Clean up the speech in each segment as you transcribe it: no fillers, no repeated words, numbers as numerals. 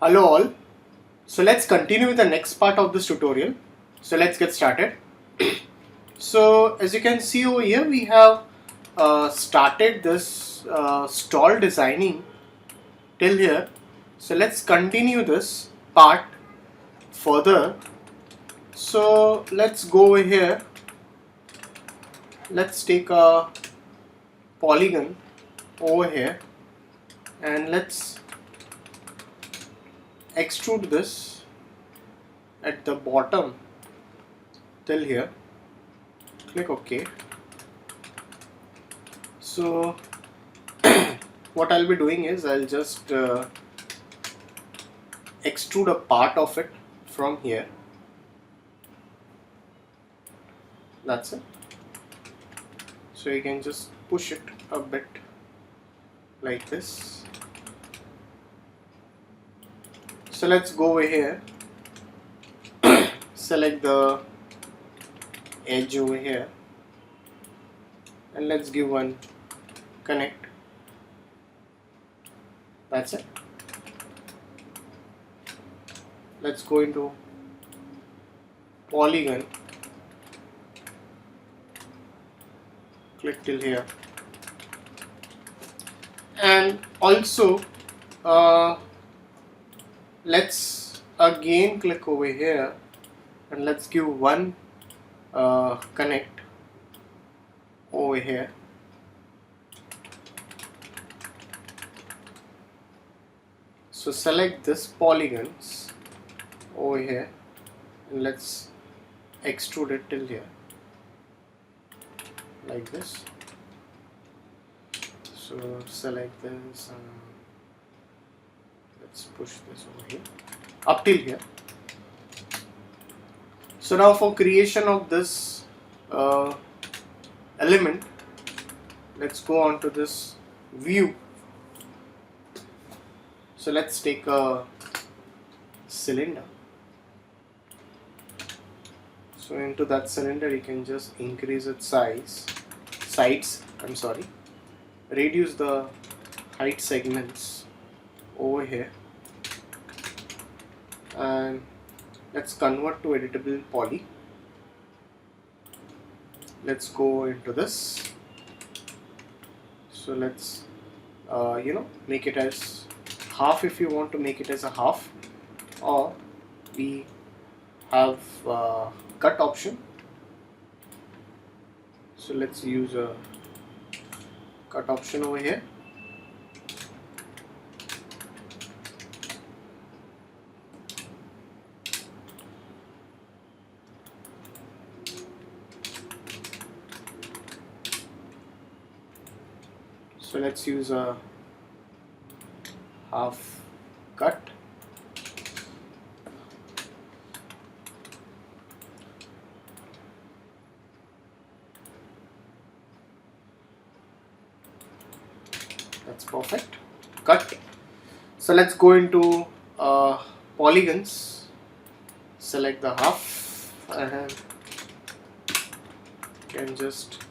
Hello all. So let's continue with the next part of this tutorial. So let's get started. So as you can see over here, we have started this stall designing till here. So let's continue this part further. So let's go over here. Let's take a polygon over here and let's extrude this at the bottom till here. Click OK. So what I'll be doing is I'll just extrude a part of it from here. That's it. So you can just push it a bit like this. So let's go over here, select the edge over here and let's give one connect. That's it. Let's go into polygon, click till here, and also let's again click over here and let's give one connect over here. So select this polygons over here and let's extrude it till here like this. So select this and let's push this over here up till here. So now for creation of this element, let's go on to this view. So let's take a cylinder. So into that cylinder you can just increase its sides, reduce the height segments over here and let's convert to editable poly. Let's go into this. So let's make it as half if you want to make it as a half, or we have cut option. So let's use a cut option over here. So let's use a half cut. That's perfect. Cut. So let's go into polygons. Select the half and can just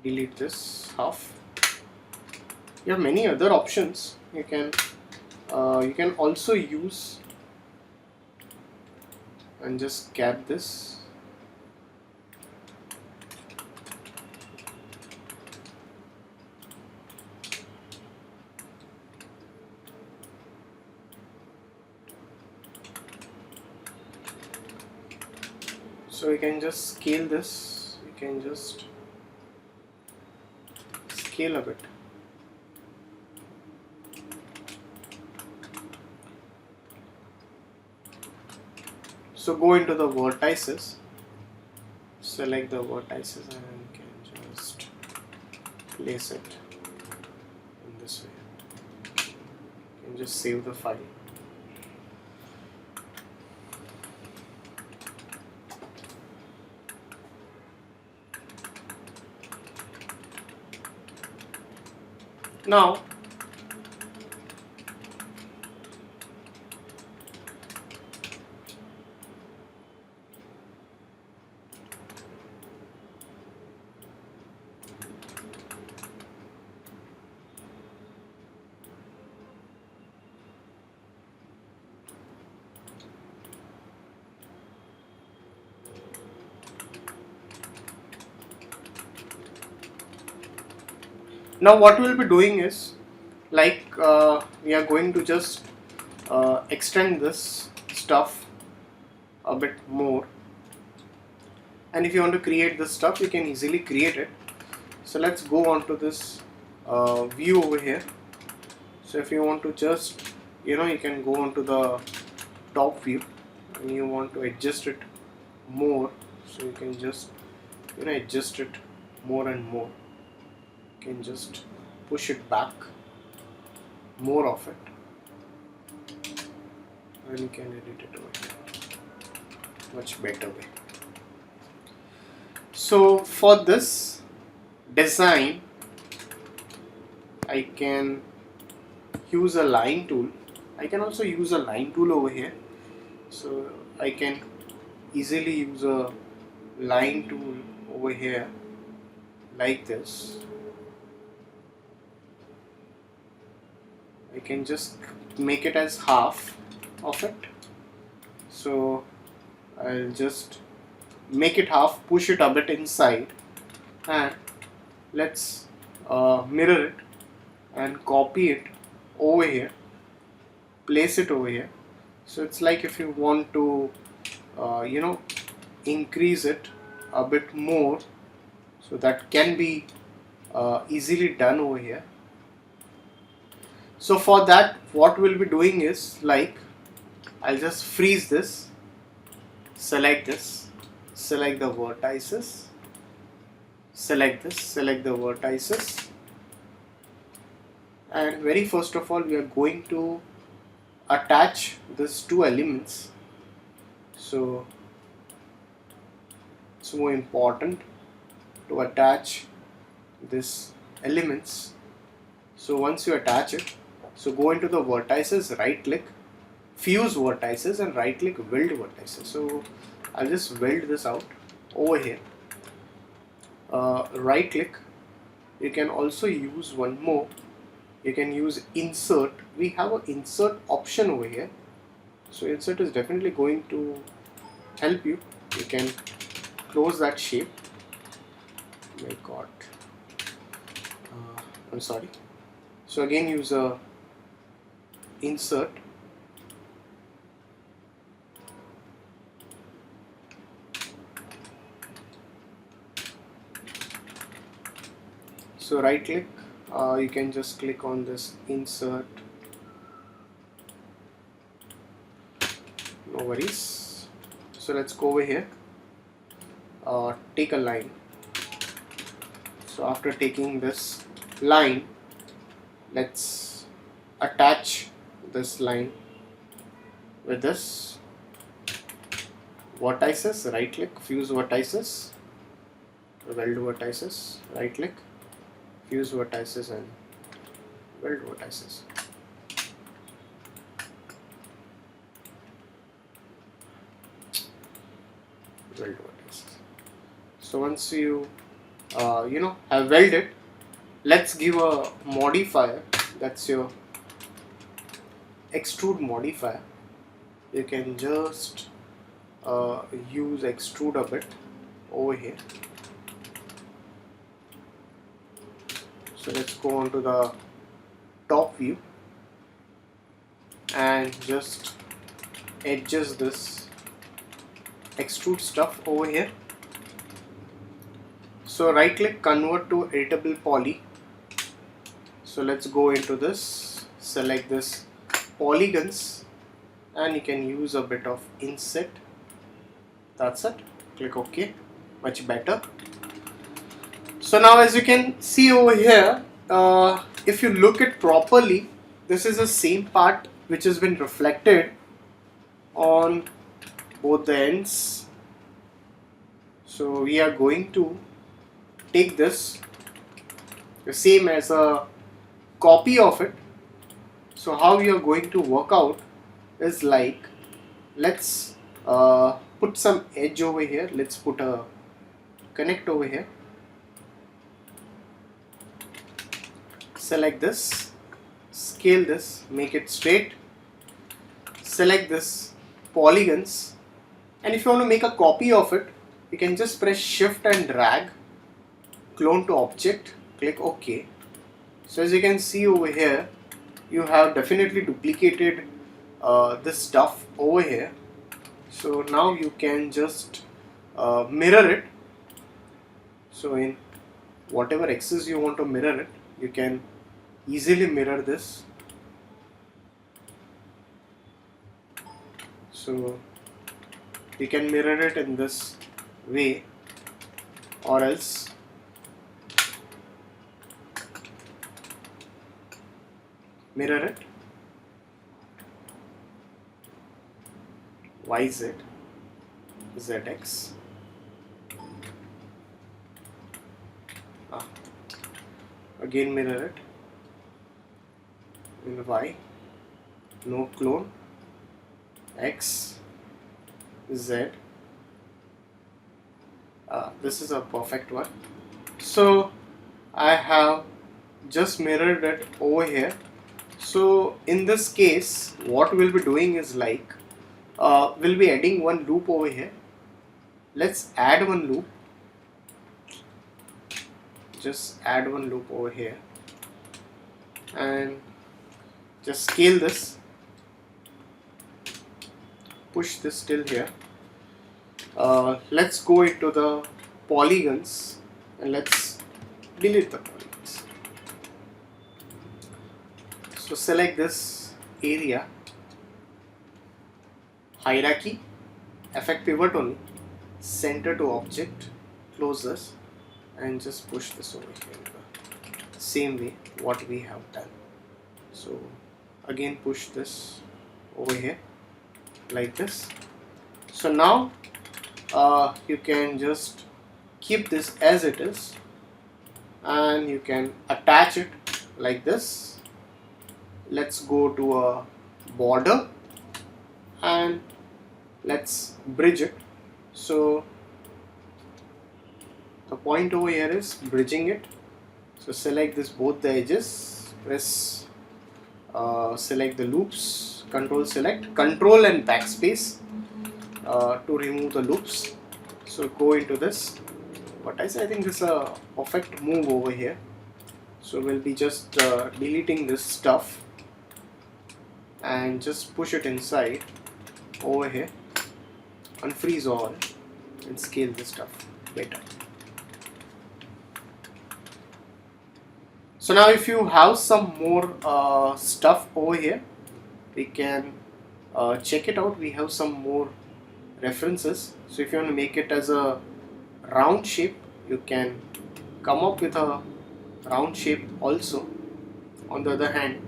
delete this half. You have many other options. You can also use and just cap this. So you can just scale this. You can just scale a bit. So go into the vertices, select the vertices and you can just place it in this way. You can just save the file. Now Now what we'll be doing is, like we are going to just extend this stuff a bit more, and if you want to create this stuff you can easily create it. So let's go on to this view over here. So if you want to just, you can go on to the top view and you want to adjust it more, so you can just adjust it more and more. You can just push it back more of it, and you can edit it over here much better way. So for this design I can use a line tool. I can also use a line tool over here, so I can easily use a line tool over here like this. I can just make it as half of it, so I'll just make it half, push it a bit inside, and let's mirror it and copy it over here, place it over here. So it's like if you want to increase it a bit more, so that can be easily done over here. So for that what we'll be doing is, like, I'll just freeze this, select this, select the vertices, select this, select the vertices, and very first of all we are going to attach these two elements. So it's more important to attach these elements. So once you attach it, so go into the vertices, right click, fuse vertices, and right click weld vertices. So I'll just weld this out over here. Right click. You can also use one more. You can use insert. We have an insert option over here. So insert is definitely going to help you. You can close that shape. My God. I'm sorry. So again use a insert. So right click, you can just click on this insert, no worries. So let's go over here, take a line. So after taking this line, let's attach this line with this vertices, right click, fuse vertices, weld vertices, right click, fuse vertices, and weld vertices. Weld vertices. So once you have welded, let's give a modifier. That's your extrude modifier. You can just use extrude a bit over here. So let's go on to the top view and just adjust this extrude stuff over here. So right click, convert to editable poly. So let's go into this, select this polygons, and you can use a bit of inset. That's it. Click OK. Much better. So now as you can see over here, if you look at properly, this is the same part which has been reflected on both the ends. So we are going to take this, the same as a copy of it. So how we are going to work out is, like, let's put some edge over here. Let's put a connect over here. Select this, scale this, make it straight. Select this polygons, and if you want to make a copy of it, you can just press shift and drag, clone to object, click OK. So as you can see over here, you have definitely duplicated this stuff over here. So now you can just mirror it. So in whatever axis you want to mirror it, you can easily mirror this. So you can mirror it in this way, or else mirror it YZ, ZX. Again mirror it in Y, no clone, X, Z. This is a perfect one. So I have just mirrored it over here. So in this case, what we'll be doing is like, we'll be adding one loop over here. Let's add one loop. Just add one loop over here and just scale this, push this till here. Let's go into the polygons and let's delete the polygons. So select this area, hierarchy, effect pivot only, center to object, close this, and just push this over here the same way what we have done. So again push this over here like this. So now you can just keep this as it is and you can attach it like this. Let's go to a border and let's bridge it. So the point over here is bridging it. So select this, both the edges, press select the loops, control select, control and backspace to remove the loops. So go into this, but I think this is a perfect move over here. So we'll be just deleting this stuff and just push it inside over here, unfreeze all and scale this stuff better. So now if you have some more stuff over here, we can check it out. We have some more references. So if you want to make it as a round shape, you can come up with a round shape also on the other hand.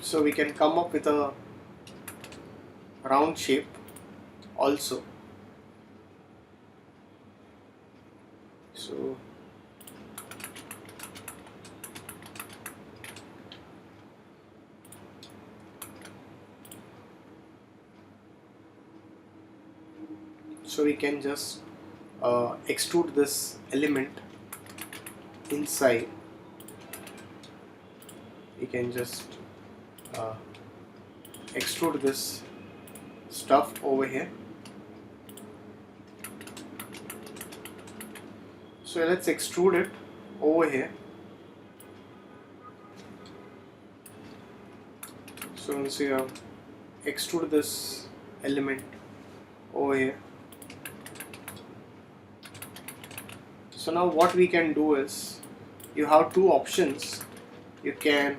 So we can come up with a round shape also. So we can just extrude this element inside. We can just extrude this stuff over here. So let's extrude it over here. So once you extrude this element over here. So now what we can do is, you have two options. You can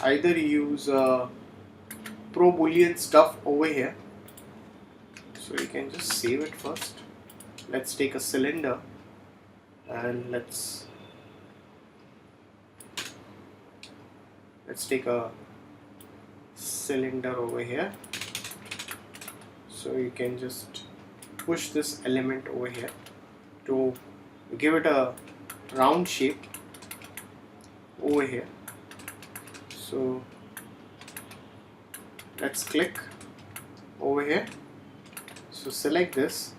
either use pro boolean stuff over here. So you can just save it first. Let's take a cylinder and let's take a cylinder over here. So you can just push this element over here to give it a round shape over here. So let's click over here. So select this.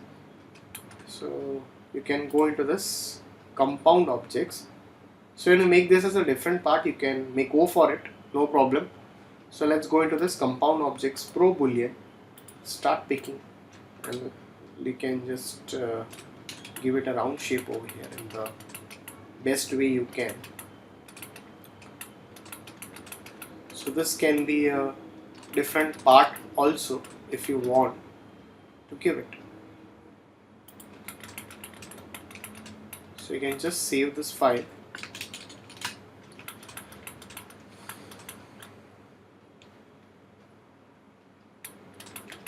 So you can go into this compound objects. So when you make this as a different part, you can go for it, no problem. So let's go into this compound objects pro boolean, start picking. and you can just give it a round shape over here in the best way you can. So this can be a different part also if you want to give it. So you can just save this file.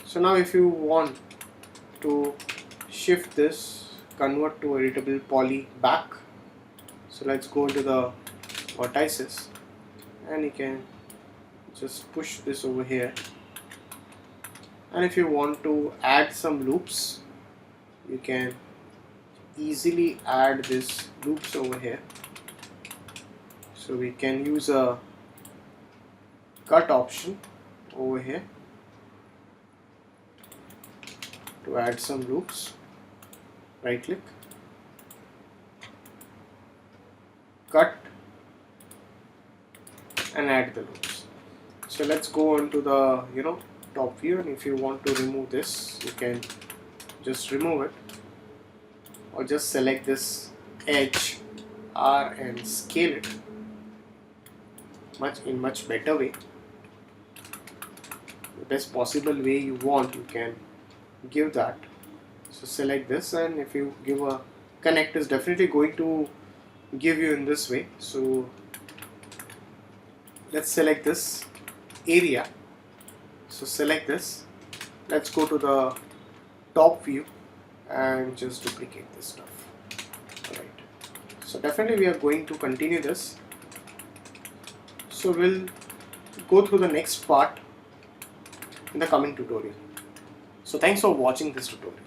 So now if you want to shift this, convert to editable poly back, so let's go into the vertices and you can just push this over here, and if you want to add some loops, you can easily add this loops over here. So we can use a cut option over here to add some loops. Right click, cut, and add the loops. So let's go on to the top view, and if you want to remove this, you can just remove it, or just select this edge R and scale it in much better way, the best possible way you want. You can give that. So select this, and if you give a connect, is definitely going to give you in this way. So let's select this area. So select this, let's go to the top view and just duplicate this stuff. Alright, so definitely we are going to continue this. So we'll go through the next part in the coming tutorial. So thanks for watching this tutorial.